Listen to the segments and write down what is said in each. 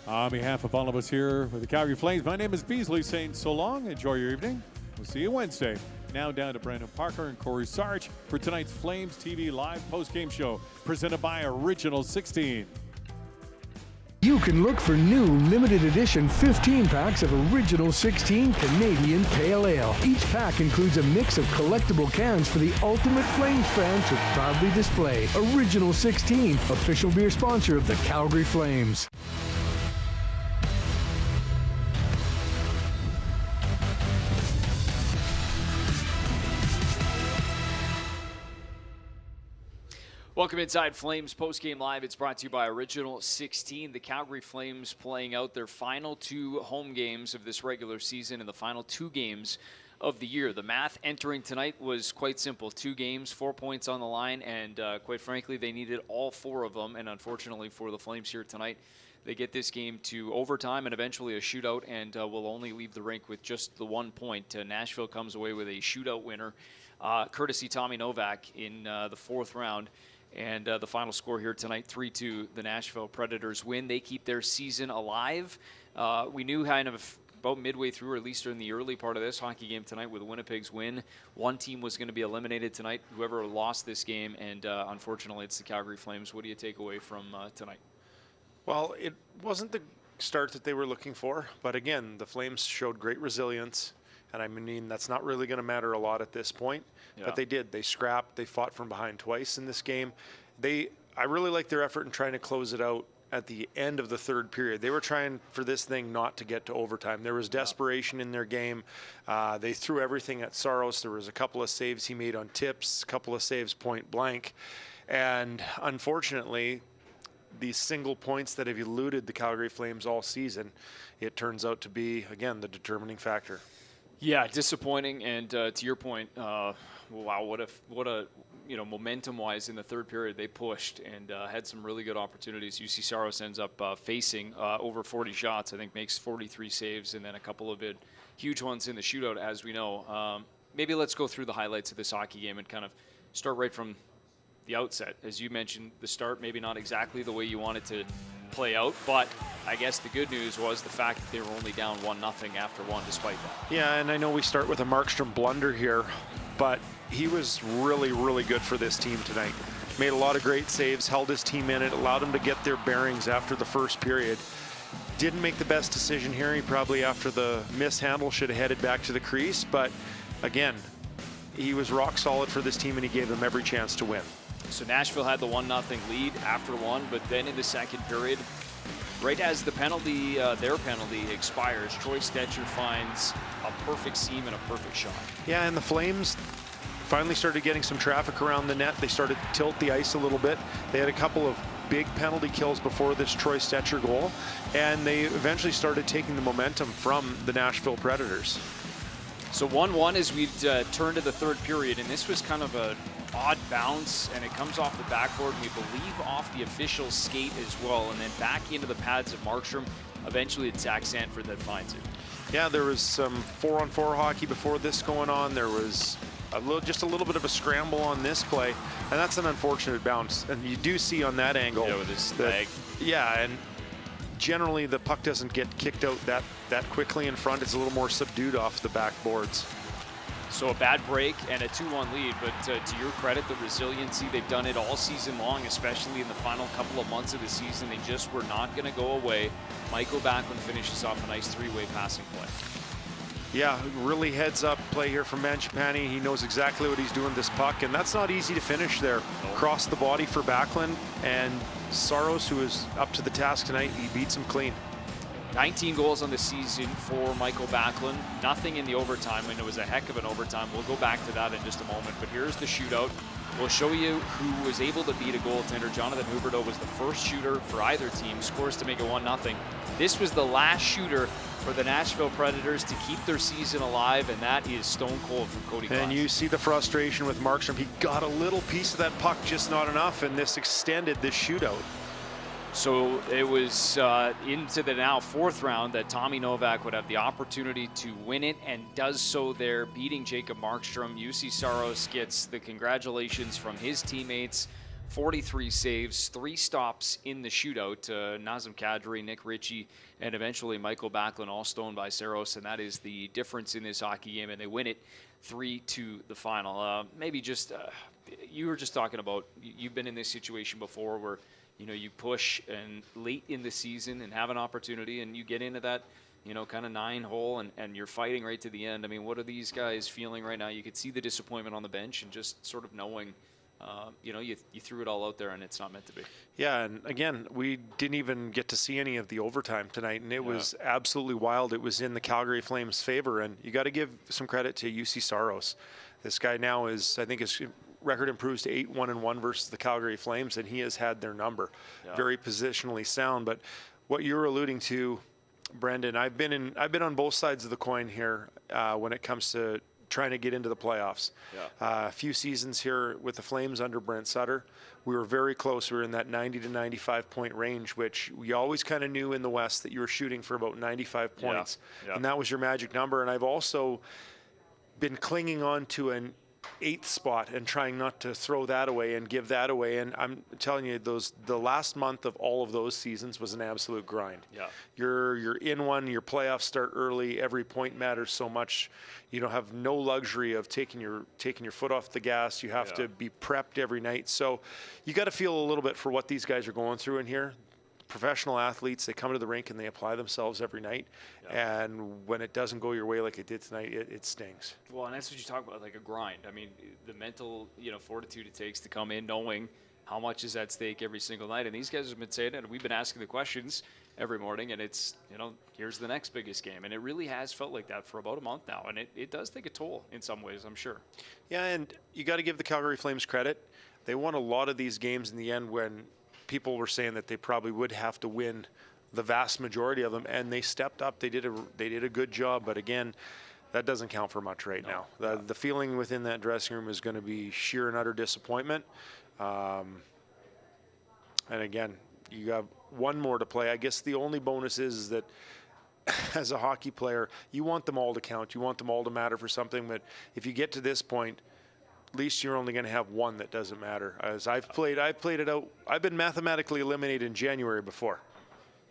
On behalf of all of us here with the Calgary Flames, my name is Beasley saying so long. Enjoy your evening. We'll see you Wednesday. Now down to Brandon Parker and Cory Sarich for tonight's Flames TV live post-game show presented by Original 16. You can look for new limited edition 15 packs of Original 16 Canadian Pale Ale. Each pack includes a mix of collectible cans for the ultimate Flames fan to proudly display. Original 16, official beer sponsor of the Calgary Flames. Welcome inside Flames Postgame Live. It's brought to you by Original 16. The Calgary Flames playing out their final 2 home games of this regular season and the final 2 games of the year. The math entering tonight was quite simple. 2 games, 4 points on the line, and quite frankly, they needed all 4 of them. And unfortunately for the Flames here tonight, they get this game to overtime and eventually a shootout, and will only leave the rink with just the 1 point. Nashville comes away with a shootout winner, courtesy Tommy Novak in the 4th round. And the final score here tonight, 3-2, the Nashville Predators win. They keep their season alive. We knew kind of about midway through, or at least during the early part of this hockey game tonight with Winnipeg's win, one team was going to be eliminated tonight, whoever lost this game, and unfortunately it's the Calgary Flames. What do you take away from tonight? Well, it wasn't the start that they were looking for, but again, the Flames showed great resilience. And I mean, that's not really going to matter a lot at this point, but they did. They scrapped. They fought from behind twice in this game. I really like their effort in trying to close it out at the end of the 3rd period. They were trying for this thing not to get to overtime. There was desperation in their game. They threw everything at Saros. There was a couple of saves he made on tips, a couple of saves point blank. And unfortunately, these single points that have eluded the Calgary Flames all season, it turns out to be, again, the determining factor. Yeah, disappointing, and to your point, wow, what a momentum-wise in the 3rd period they pushed and had some really good opportunities. UC Saros ends up facing over 40 shots, I think makes 43 saves, and then a couple of huge ones in the shootout, as we know. Maybe let's go through the highlights of this hockey game and kind of start right from the outset. As you mentioned, the start maybe not exactly the way you wanted to play out, but I guess the good news was the fact that they were only down 1-0 after 1 despite that. Yeah, and I know we start with a Markstrom blunder here, but he was really, really good for this team tonight. Made a lot of great saves, held his team in it, allowed them to get their bearings after the 1st period. Didn't make the best decision here. He probably, after the mishandle, should have headed back to the crease, but again, he was rock solid for this team and he gave them every chance to win. So Nashville had the 1-0 lead after 1, but then in the 2nd period, right as the penalty, their penalty expires, Troy Stecher finds a perfect seam and a perfect shot. Yeah, and the Flames finally started getting some traffic around the net. They started to tilt the ice a little bit. They had a couple of big penalty kills before this Troy Stecher goal, and they eventually started taking the momentum from the Nashville Predators. So 1-1 as we turn to the 3rd period, and this was kind of a odd bounce, and it comes off the backboard, and we believe off the official skate as well, and then back into the pads of Markstrom. Eventually it's Zach Sanford that finds it. Yeah, there was some 4-on-4 hockey before this going on. There was just a little bit of a scramble on this play, and that's an unfortunate bounce. And you do see on that angle, yeah, with his leg. Yeah, and generally the puck doesn't get kicked out that quickly in front. It's a little more subdued off the backboards. So a bad break and a 2-1 lead, but to your credit, the resiliency, they've done it all season long, especially in the final couple of months of the season. They just were not going to go away. Michael Backlund finishes off a nice 3-way passing play. Yeah, really heads up play here from Mangiapane. He knows exactly what he's doing this puck, and that's not easy to finish there. Cross the body for Backlund, and Saros, who is up to the task tonight, he beats him clean. 19 goals on the season for Michael Backlund. Nothing in the overtime, and it was a heck of an overtime. We'll go back to that in just a moment, but here's the shootout. We'll show you who was able to beat a goaltender. Jonathan Huberdeau was the first shooter for either team, scores to make it 1-0. This was the last shooter for the Nashville Predators to keep their season alive, and that is stone cold from Cody Glass. And you see the frustration with Markstrom. He got a little piece of that puck, just not enough, and this extended this shootout. So it was into the now 4th round that Tommy Novak would have the opportunity to win it, and does so there, beating Jacob Markstrom. UC Saros gets the congratulations from his teammates 43 saves, 3 stops in the shootout. Nazem Kadri, Nick Ritchie, and eventually Michael Backlund all stoned by Saros, and that is the difference in this hockey game, and they win it 3-2 the final. Maybe just, you were just talking about, you've been in this situation before where, you push and late in the season and have an opportunity and you get into that, kind of 9-hole and you're fighting right to the end. I mean, what are these guys feeling right now? You could see the disappointment on the bench and just sort of knowing, you threw it all out there and it's not meant to be. Yeah, and again, we didn't even get to see any of the overtime tonight, and it was absolutely wild. It was in the Calgary Flames' favor, and you got to give some credit to UC Saros. This guy now is, I think his record improves to 8-1-1 versus the Calgary Flames, and he has had their number. Very positionally sound, but what you're alluding to, Brendan, I've been on both sides of the coin here when it comes to trying to get into the playoffs. A few seasons here with the Flames under Brent Sutter, we were very close. We were in that 90 to 95 point range, which we always kind of knew in the West that you were shooting for about 95 points. And that was your magic number. And I've also been clinging on to an 8th spot and trying not to throw that away and give that away. And I'm telling you, the last month of all of those seasons was an absolute grind. You're in one, your playoffs start early, every point matters so much. You don't have no luxury of taking your foot off the gas. You have to be prepped every night. So you got to feel a little bit for what these guys are going through in here. Professional athletes, they come to the rink and they apply themselves every night. And when it doesn't go your way like it did tonight, it stings. Well, and that's what you talk about, like a grind. I mean, the mental, fortitude it takes to come in knowing how much is at stake every single night. And these guys have been saying it, and we've been asking the questions every morning, and it's, here's the next biggest game. And it really has felt like that for about a month now, and it does take a toll in some ways, I'm sure. Yeah, and you got to give the Calgary Flames credit. They won a lot of these games in the end when people were saying that they probably would have to win the vast majority of them, and they stepped up. They did a good job, but again, that doesn't count for much right now. The feeling within that dressing room is going to be sheer and utter disappointment. And again, you have one more to play. I guess the only bonus is that as a hockey player, you want them all to count. You want them all to matter for something, but if you get to this point, at least you're only going to have one that doesn't matter. As I've played it out. I've been mathematically eliminated in January before.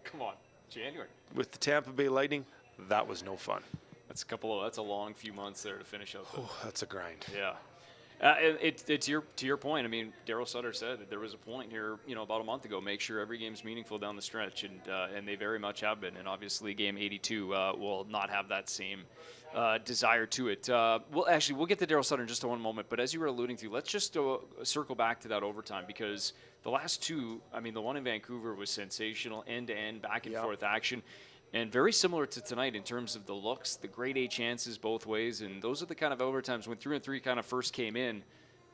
Come on, January. With the Tampa Bay Lightning, that was no fun. That's a long few months there to finish out. That's a grind. Yeah. It's to your point. I mean, Daryl Sutter said that there was a point here, about a month ago. Make sure every game's meaningful down the stretch, and they very much have been. And obviously, game 82 will not have that same desire to it. We'll get to Daryl Sutter in just one moment. But as you were alluding to, let's just circle back to that overtime, because the last two, the one in Vancouver was sensational, end-to-end, back-and-forth action. And very similar to tonight in terms of the looks, the grade A chances both ways. And those are the kind of overtimes when 3-on-3 kind of first came in.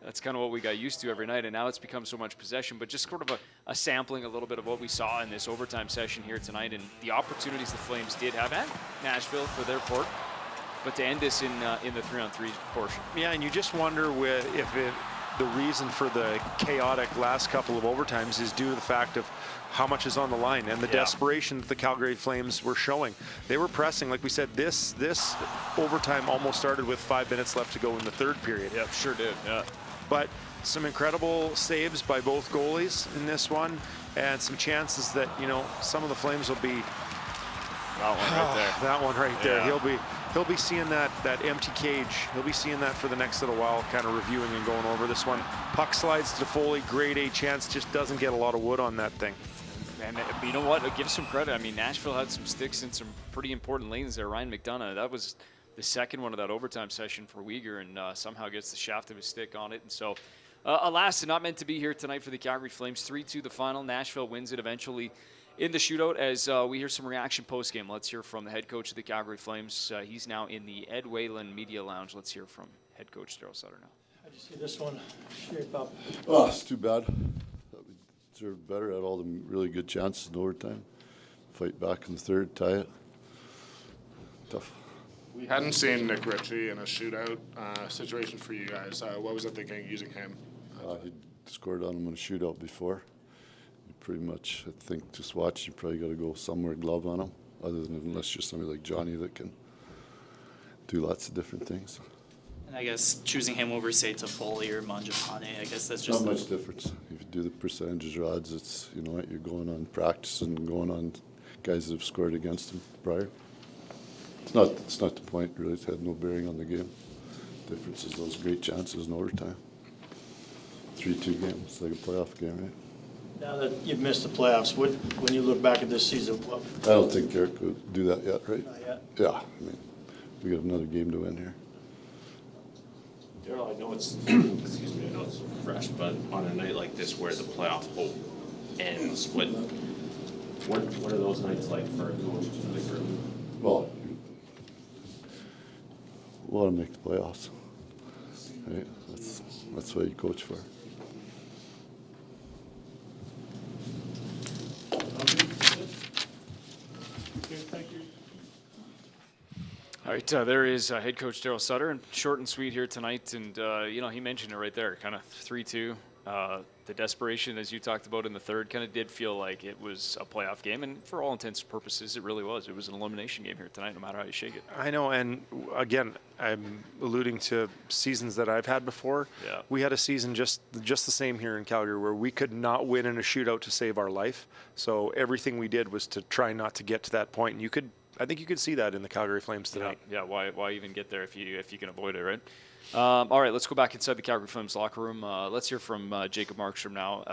That's kind of what we got used to every night. And now it's become so much possession. But just sort of a sampling a little bit of what we saw in this overtime session here tonight and the opportunities the Flames did have at Nashville for their part. But to end this in the 3-on-3 portion. Yeah, and you just wonder the reason for the chaotic last couple of overtimes is due to the fact of how much is on the line and the desperation that the Calgary Flames were showing. They were pressing, like we said, this overtime almost started with 5 minutes left to go in the third period. Yep, sure did. Yeah. But some incredible saves by both goalies in this one, and some chances that, some of the Flames will be. That one right there. That one right there. He'll be seeing that empty cage. He'll be seeing that for the next little while, kind of reviewing and going over this one. Puck slides to Foley, grade A chance, just doesn't get a lot of wood on that thing. And you know what? Give some credit. Nashville had some sticks in some pretty important lanes there. Ryan McDonough, that was the second one of that overtime session for Uyghur, and somehow gets the shaft of his stick on it. And so, alas, not meant to be here tonight for the Calgary Flames. 3-2 the final. Nashville wins it eventually in the shootout. As we hear some reaction post-game, let's hear from the head coach of the Calgary Flames. He's now in the Ed Whalen Media Lounge. Let's hear from head coach Daryl Sutter now. How do you see this one shape up? Oh, it's too bad. We deserved better. Had all the really good chances in overtime. Fight back in the third, tie it. Tough. We hadn't seen Nick Ritchie in a shootout situation for you guys. What was the thinking using him? He scored on him in a shootout before. You pretty much, I think, just watch. You probably got to go somewhere glove on him, other than unless you're somebody like Johnny that can do lots of different things. And I guess choosing him over, say, Toffoli or Mangiapane, I guess that's just Not much difference. If you do the percentages or odds, it's, you know what, you're going on practice and going on guys that have scored against them prior. It's not the point, really. It's had no bearing on the game. Difference is those great chances in overtime. 3-2 game. It's like a playoff game, right? Now that you've missed the playoffs, when you look back at this season, what? I don't think Eric would do that yet, right? Not yet. Yeah, I mean, we got another game to win here. Daryl, I know it's excuse me, I know it's fresh, but on a night like this where the playoff hope ends, what are those nights like for a coach and the group? Well, we want to make the playoffs, right? That's what you coach for. All right, there is head coach Daryl Sutter, and short and sweet here tonight. And he mentioned it right there, kind of 3-2. The desperation, as you talked about in the third, kind of did feel like it was a playoff game, and for all intents and purposes, it really was. It was an elimination game here tonight, no matter how you shake it. I know, and again, I'm alluding to seasons that I've had before. Yeah. We had a season just the same here in Calgary where we could not win in a shootout to save our life. So everything we did was to try not to get to that point, and I think you could see that in the Calgary Flames tonight. Yeah. Why even get there if you can avoid it, right? All right, let's go back inside the Calgary Flames locker room. Let's hear from Jacob Markstrom now.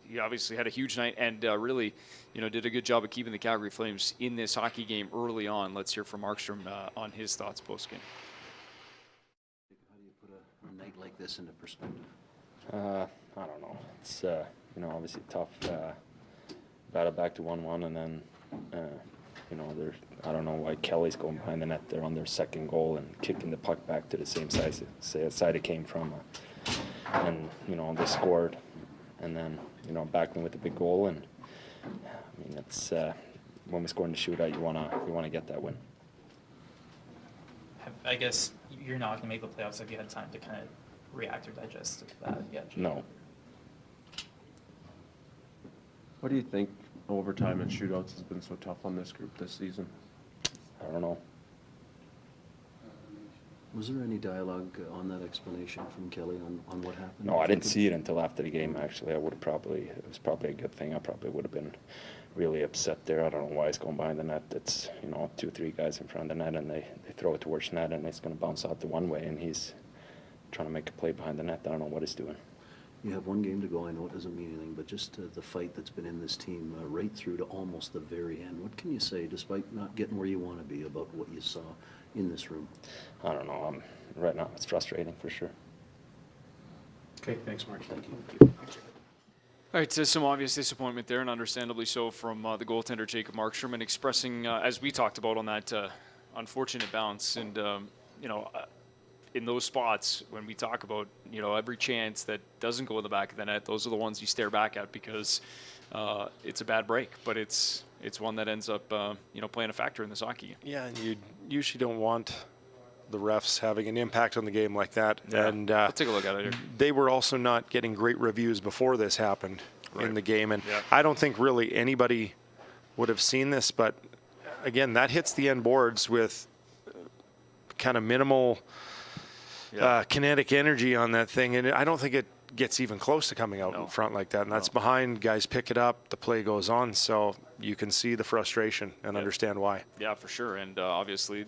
He obviously had a huge night and really, did a good job of keeping the Calgary Flames in this hockey game early on. Let's hear from Markstrom on his thoughts post-game. How do you put a night like this into perspective? I don't know. It's obviously tough. Battle back to 1-1, and then I don't know why Kelly's going behind the net there on their second goal and kicking the puck back to the same side it came from. And they scored, and then Backlund with the big goal. And I mean, it's when we score in the shootout, you wanna get that win. I guess you're not going to make the playoffs. Have you had time to kind of react or digest that yet? No. What do you think overtime and shootouts has been so tough on this group this season? I don't know. Was there any dialogue on that explanation from Kelly on what happened? No, I didn't see it until after the game, actually. It was probably a good thing. I probably would have been really upset there. I don't know why he's going behind the net. It's, 2-3 guys in front of the net, and they throw it towards net, and it's going to bounce out the one way, and he's trying to make a play behind the net. I don't know what he's doing. You have one game to go. I know it doesn't mean anything, but just the fight that's been in this team right through to almost the very end. What can you say, despite not getting where you want to be, about what you saw in this room? I don't know. Right now, it's frustrating for sure. Okay, thanks, Mark. Thank you. All right, some obvious disappointment there, and understandably so, from the goaltender Jacob Markstrom, and expressing, as we talked about on that unfortunate bounce, and in those spots when we talk about every chance that doesn't go in the back of the net, those are the ones you stare back at because it's a bad break, but it's one that ends up playing a factor in this hockey game. Yeah, and you usually don't want the refs having an impact on the game like that. Yeah. And We'll take a look at it here. They were also not getting great reviews before this happened in the game, and Yeah. I don't think really anybody would have seen this, but again, that hits the end boards with kind of minimal kinetic energy on that thing, and I don't think it gets even close to coming out in front like that, and that's behind. Guys pick it up, the play goes on, so you can see the frustration and understand why. Yeah, for sure, and obviously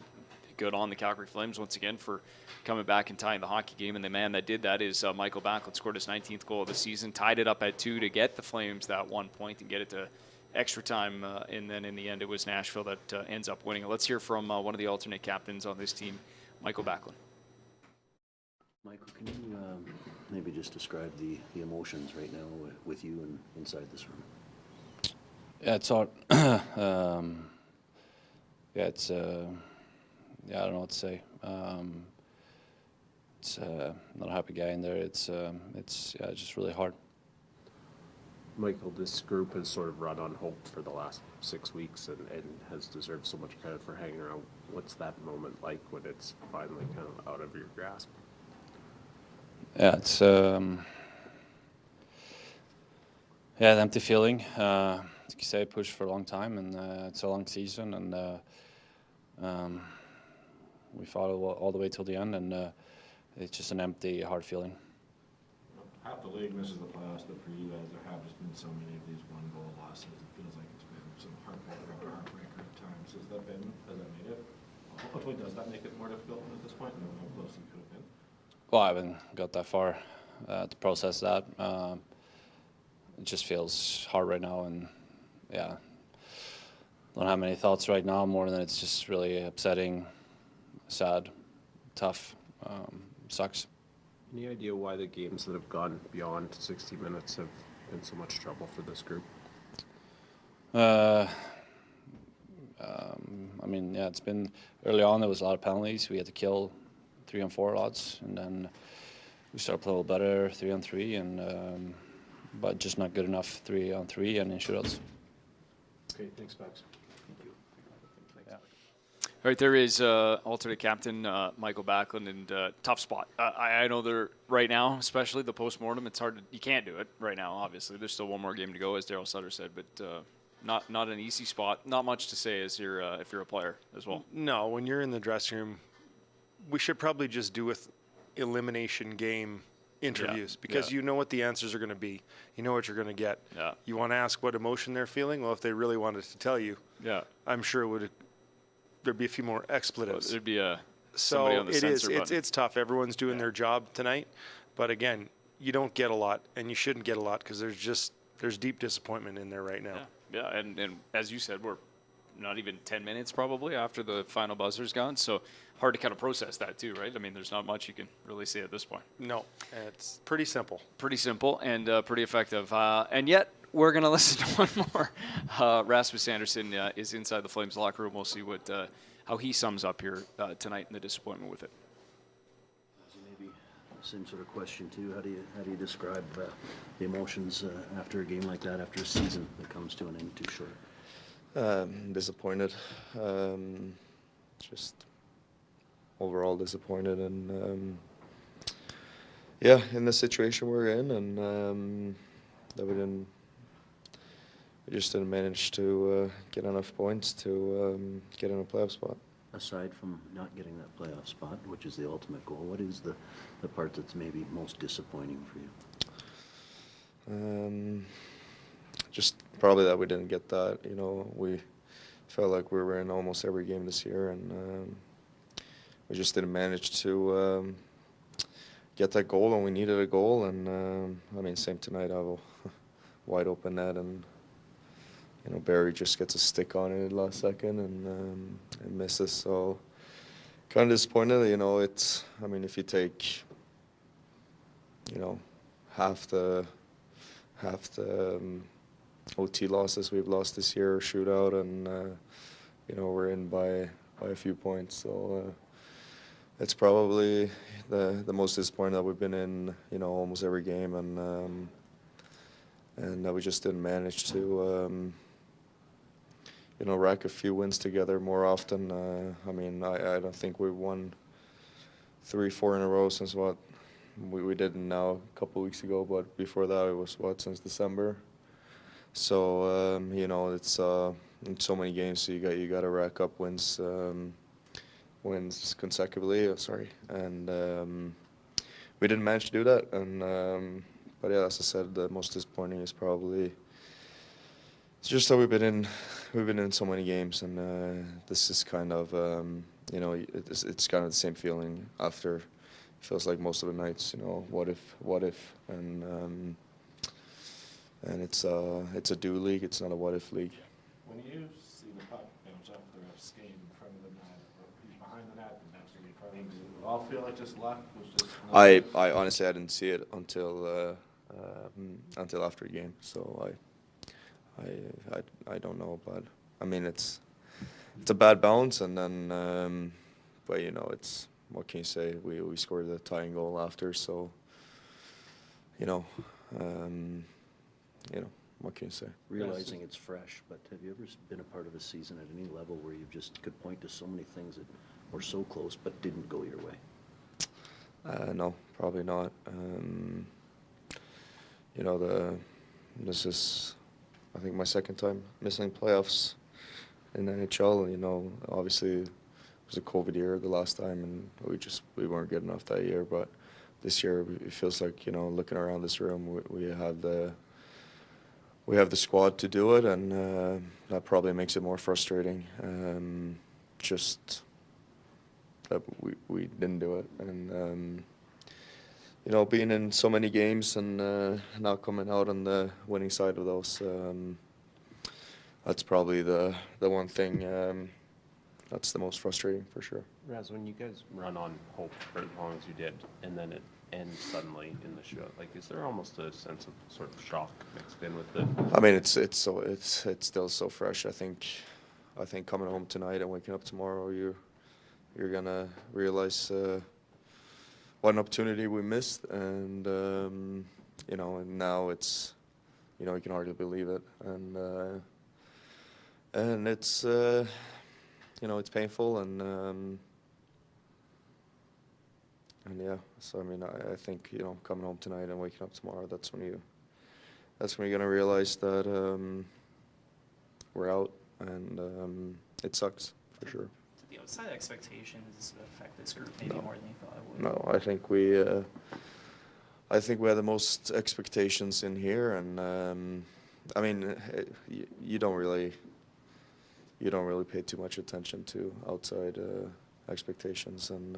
good on the Calgary Flames once again for coming back and tying the hockey game, and the man that did that is Michael Backlund. Scored his 19th goal of the season, tied it up at 2 to get the Flames that 1 point and get it to extra time, and then in the end it was Nashville that ends up winning it. Let's hear from one of the alternate captains on this team, Michael Backlund. Michael, can you maybe just describe the emotions right now with you and inside this room? Yeah, it's hard. I don't know what to say. It's not a happy guy in there. It's just really hard. Michael, this group has sort of run on hope for the last 6 weeks and has deserved so much credit for hanging around. What's that moment like when it's finally kind of out of your grasp? Yeah, it's an empty feeling. Like you say, pushed for a long time, and it's a long season, and we fought all the way till the end, and it's just an empty, hard feeling. Half the league misses the playoffs, but for you guys, there have just been so many of these one-goal losses. It feels like it's been some heartbreaker after heartbreaker at times. Has that made it? Hopefully, does that make it more difficult at this point? Knowing how close you could have been. Well, I haven't got that far to process that. It just feels hard right now, and yeah, don't have many thoughts right now more than it's just really upsetting, sad, tough, sucks. Any idea why the games that have gone beyond 60 minutes have been so much trouble for this group? I mean, yeah, it's been early on. There was a lot of penalties. We had to kill 3-on-4 lots, and then we started playing a little better 3-on-3, and but just not good enough 3-on-3 and in shootouts. Okay, thanks, Max. All right, there is alternate captain Michael Backlund, and tough spot. I know they're right now, especially the postmortem. It's hard. You can't do it right now. Obviously, there's still one more game to go, as Daryl Sutter said, but not an easy spot. Not much to say as you're if you're a player as well. No, when you're in the dressing room, we should probably just do with elimination game interviews because you know what the answers are going to be. You know what you're going to get. Yeah. You want to ask what emotion they're feeling? Well, if they really wanted to tell you, I'm sure it would. There'd be a few more expletives. Well, there'd be so on the it is. button. It's tough. Everyone's doing their job tonight, but again, you don't get a lot, and you shouldn't get a lot because there's deep disappointment in there right now. Yeah, and as you said, we're not even 10 minutes probably after the final buzzer's gone, so hard to kind of process that too, right? I mean, there's not much you can really say at this point. No, it's pretty simple. Pretty simple and pretty effective. And yet, we're going to listen to one more. Rasmus Andersson is inside the Flames locker room. We'll see what how he sums up here tonight and the disappointment with it. Maybe same sort of question too. How do you describe the emotions after a game like that, after a season that comes to an end too short? Disappointed. Just overall disappointed, and in the situation we're in, and that we just didn't manage to get enough points to get in a playoff spot. Aside from not getting that playoff spot, which is the ultimate goal, what is the part that's maybe most disappointing for you? Just probably that we didn't get that. You know, we felt like we were in almost every game this year, and we just didn't manage to get that goal, and we needed a goal. And I mean, same tonight. I have a wide open net, and Barry just gets a stick on it last second and misses. So kind of disappointed. It's. I mean, if you take, half the OT losses we've lost this year, shootout, and we're in by a few points. So it's probably the most disappointing that we've been in, almost every game, and that we just didn't manage to rack a few wins together more often. I mean, I don't think we've won 3-4 in a row since we didn't now a couple of weeks ago, but before that it was since December. So it's in so many games, so you got to rack up wins consecutively. And we didn't manage to do that. And but yeah, as I said, the most disappointing is probably it's just that we've been in so many games, and this is kind of it's kind of the same feeling after. Feels like most of the nights, what if, and it's a do league. It's not a what if league. When you see the puck bounce up the ref's skate in front of the net, or he's behind the net and bouncing in front of him, does it all feel like just luck? Was just I honestly I didn't see it until after the game, so I don't know, but I mean it's a bad bounce, and then but it's. What can you say? We scored the tying goal after, so what can you say? Realizing it's fresh, but have you ever been a part of a season at any level where you just could point to so many things that were so close but didn't go your way? No, probably not. This is, I think, my second time missing playoffs in the NHL. Obviously. was a COVID year the last time, and we weren't good enough that year. But this year, it feels like, you know, looking around this room, we have the squad to do it, and that probably makes it more frustrating. Just that we didn't do it, and you know, being in so many games and not coming out on the winning side of those, that's probably the one thing that's the most frustrating for sure. Raz, when you guys run on hope for as long as you did, and then it ends suddenly in the shootout, like, is there almost a sense of sort of shock mixed in with it? I mean, it's still so fresh. I think coming home tonight and waking up tomorrow, you're gonna realize what an opportunity we missed, and you know, and now it's, you know, you can hardly believe it, and it's you know, it's painful, and yeah. So I mean, I think, you know, coming home tonight and waking up tomorrow, that's when you're gonna realize that we're out, and it sucks for sure. Did the outside expectations affect this group maybe more than you thought it would? No, I think we had the most expectations in here, and I mean, you don't really pay too much attention to outside expectations, and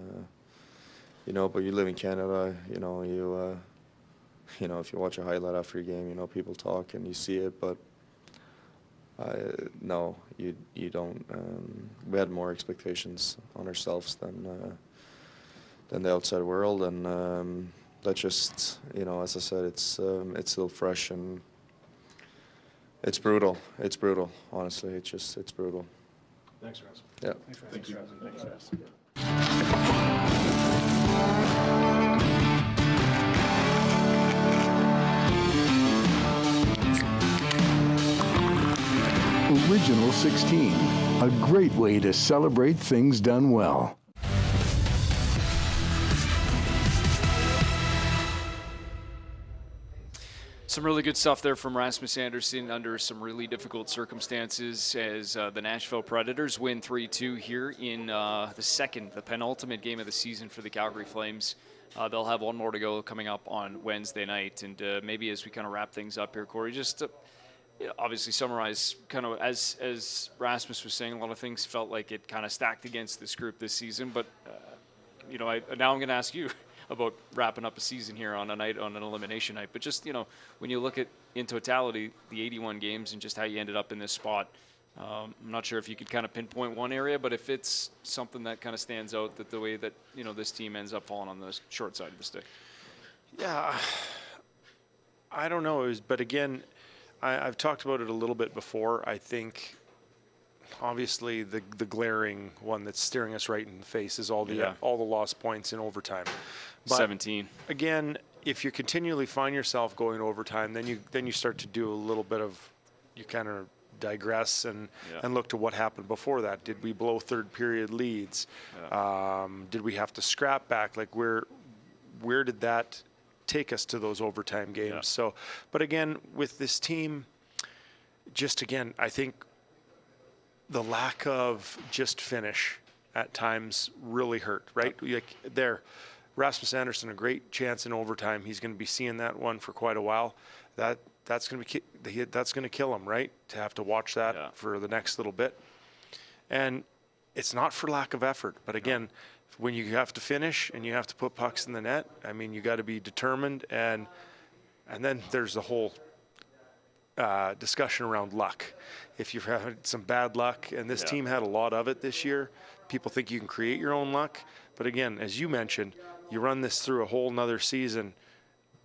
you know, but you live in Canada, you know, you know, if you watch a highlight after a game, you know, people talk and you see it, but no, you don't. We had more expectations on ourselves than the outside world, and that just, you know, as I said, it's still fresh, and it's brutal. It's brutal, honestly. It's brutal. Thanks, Raz. Yeah. Thank you. Thanks, Raz. Original 16, a great way to celebrate things done well. Some really good stuff there from Rasmus Andersson under some really difficult circumstances as the Nashville Predators win 3-2 here in the penultimate game of the season for the Calgary Flames. They'll have one more to go coming up on Wednesday night. And maybe as we kind of wrap things up here, Corey, just to obviously summarize kind of as Rasmus was saying, a lot of things felt like it kind of stacked against this group this season. But, you know, now I'm going to ask you about wrapping up a season here on an elimination night. But just, you know, when you look at, in totality, the 81 games and just how you ended up in this spot, I'm not sure if you could kind of pinpoint one area, but if it's something that kind of stands out, that the way that, you know, this team ends up falling on the short side of the stick. Yeah, I don't know. But again, I've talked about it a little bit before. I think obviously the glaring one that's staring us right in the face is all the lost points in overtime. But 17. Again, if you continually find yourself going overtime, then you start to do a little bit of, you kind of digress and look to what happened before that. Did we blow third period leads? Did we have to scrap back? Like where did that take us to those overtime games? Yeah. So, but again, with this team, just again, I think the lack of just finish at times really hurt, right? Like there, Rasmus Andersson, a great chance in overtime. He's going to be seeing that one for quite a while. That's going to kill him, right? To have to watch that for the next little bit. And it's not for lack of effort, but again, when you have to finish and you have to put pucks in the net, I mean, you got to be determined, and then there's the whole discussion around luck. If you've had some bad luck, and this team had a lot of it this year, people think you can create your own luck. But again, as you mentioned, you run this through a whole nother season.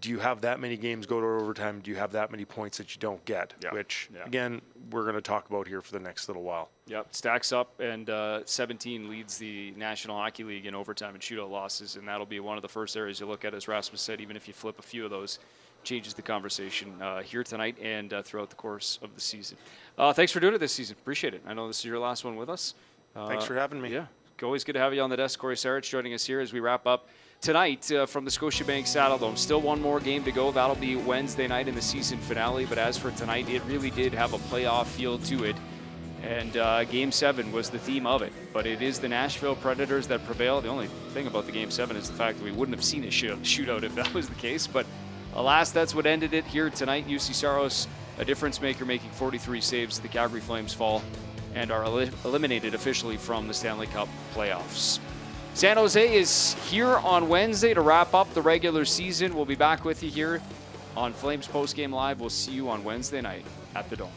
Do you have that many games go to overtime? Do you have that many points that you don't get? Which, again, we're going to talk about here for the next little while. Yep, stacks up, and 17 leads the National Hockey League in overtime and shootout losses, and that'll be one of the first areas you look at, as Rasmus said. Even if you flip a few of those, changes the conversation here tonight and throughout the course of the season. Thanks for doing it this season. Appreciate it. I know this is your last one with us. Thanks for having me. Yeah, always good to have you on the desk. Cory Sarich joining us here as we wrap up tonight from the Scotiabank Saddledome. Still one more game to go. That'll be Wednesday night in the season finale. But as for tonight, it really did have a playoff feel to it. And Game 7 was the theme of it. But it is the Nashville Predators that prevail. The only thing about the Game 7 is the fact that we wouldn't have seen a shootout if that was the case. But alas, that's what ended it here tonight. UC Saros, a difference maker, making 43 saves. The Calgary Flames fall and are eliminated officially from the Stanley Cup playoffs. San Jose is here on Wednesday to wrap up the regular season. We'll be back with you here on Flames Postgame Live. We'll see you on Wednesday night at the Dome.